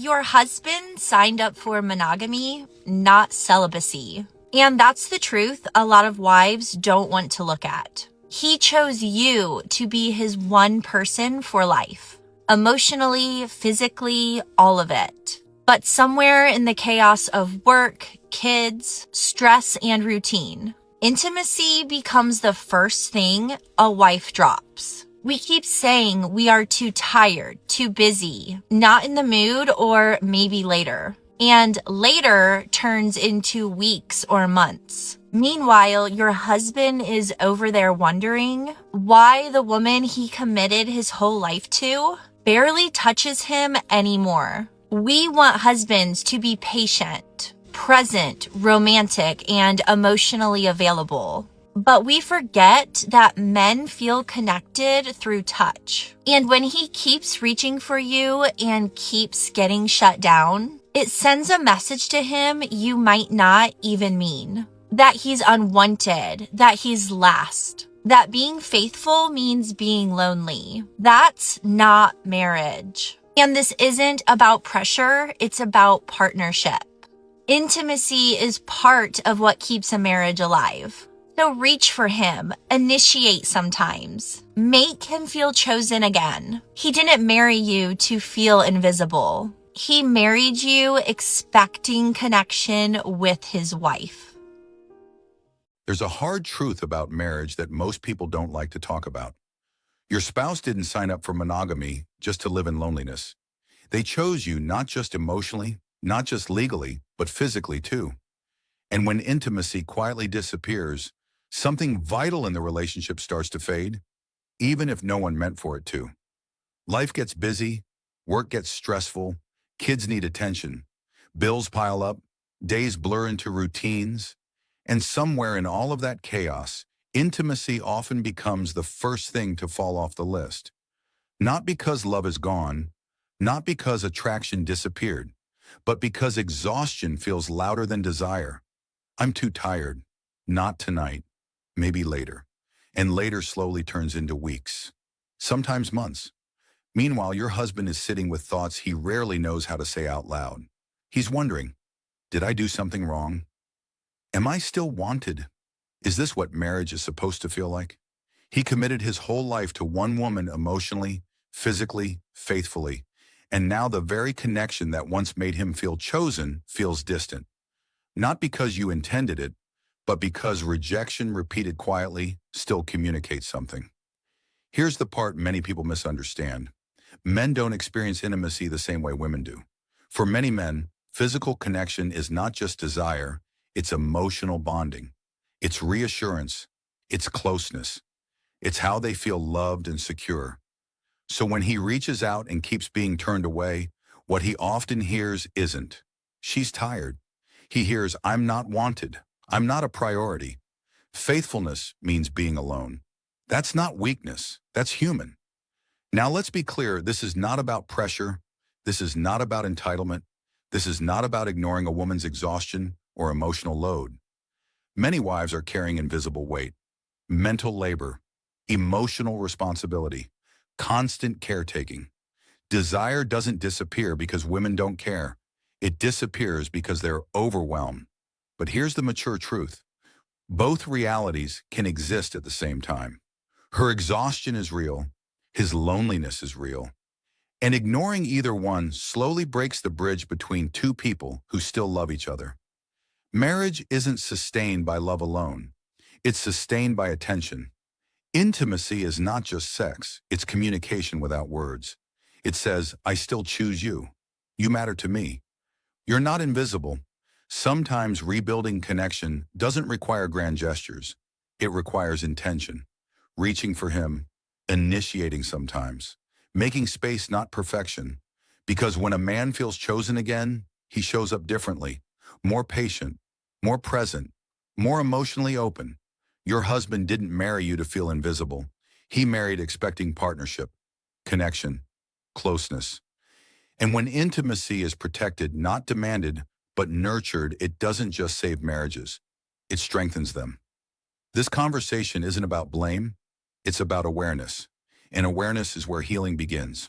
Your husband signed up for monogamy, not celibacy. And that's the truth a lot of wives don't want to look at. He chose you to be his one person for life. Emotionally, physically, all of it. But somewhere in the chaos of work, kids, stress, and routine, intimacy becomes the first thing a wife drops. We keep saying we are too tired, too busy, not in the mood, or maybe later. And later turns into weeks or months. Meanwhile, your husband is over there wondering why the woman he committed his whole life to barely touches him anymore. We want husbands to be patient, present, romantic, and emotionally available. But we forget that men feel connected through touch. And when he keeps reaching for you and keeps getting shut down, it sends a message to him you might not even mean. That he's unwanted, that he's last, that being faithful means being lonely. That's not marriage. And this isn't about pressure, it's about partnership. Intimacy is part of what keeps a marriage alive. So reach for him, initiate sometimes, make him feel chosen again. He didn't marry you to feel invisible. He married you expecting connection with his wife. There's a hard truth about marriage that most people don't like to talk about. Your spouse didn't sign up for monogamy just to live in loneliness. They chose you not just emotionally, not just legally, but physically too. And when intimacy quietly disappears, something vital in the relationship starts to fade, even if no one meant for it to. Life gets busy, work gets stressful, kids need attention, bills pile up, days blur into routines, and somewhere in all of that chaos, intimacy often becomes the first thing to fall off the list. Not because love is gone, not because attraction disappeared, but because exhaustion feels louder than desire. I'm too tired. Not tonight. Maybe later. And later slowly turns into weeks. Sometimes months. Meanwhile, your husband is sitting with thoughts he rarely knows how to say out loud. He's wondering, did I do something wrong? Am I still wanted? Is this what marriage is supposed to feel like? He committed his whole life to one woman emotionally, physically, faithfully. And now the very connection that once made him feel chosen feels distant. Not because you intended it, but because rejection repeated quietly still communicates something. Here's the part many people misunderstand. Men don't experience intimacy the same way women do. For many men, physical connection is not just desire, it's emotional bonding. It's reassurance. It's closeness. It's how they feel loved and secure. So when he reaches out and keeps being turned away, what he often hears isn't, she's tired. He hears, I'm not wanted. I'm not a priority. Faithfulness means being alone. That's not weakness. That's human. Now let's be clear, this is not about pressure. This is not about entitlement. This is not about ignoring a woman's exhaustion or emotional load. Many wives are carrying invisible weight, mental labor, emotional responsibility, constant caretaking. Desire doesn't disappear because women don't care. It disappears because they're overwhelmed. But here's the mature truth. Both realities can exist at the same time. Her exhaustion is real. His loneliness is real. And ignoring either one slowly breaks the bridge between two people who still love each other. Marriage isn't sustained by love alone. It's sustained by attention. Intimacy is not just sex. It's communication without words. It says, I still choose you. You matter to me. You're not invisible. Sometimes rebuilding connection doesn't require grand gestures. It requires intention. Reaching for him, initiating sometimes, making space, not perfection. Because when a man feels chosen again, he shows up differently, more patient, more present, more emotionally open. Your husband didn't marry you to feel invisible. He married expecting partnership, connection, closeness. And when intimacy is protected, not demanded, but nurtured, it doesn't just save marriages. It strengthens them. This conversation isn't about blame. It's about awareness. And awareness is where healing begins.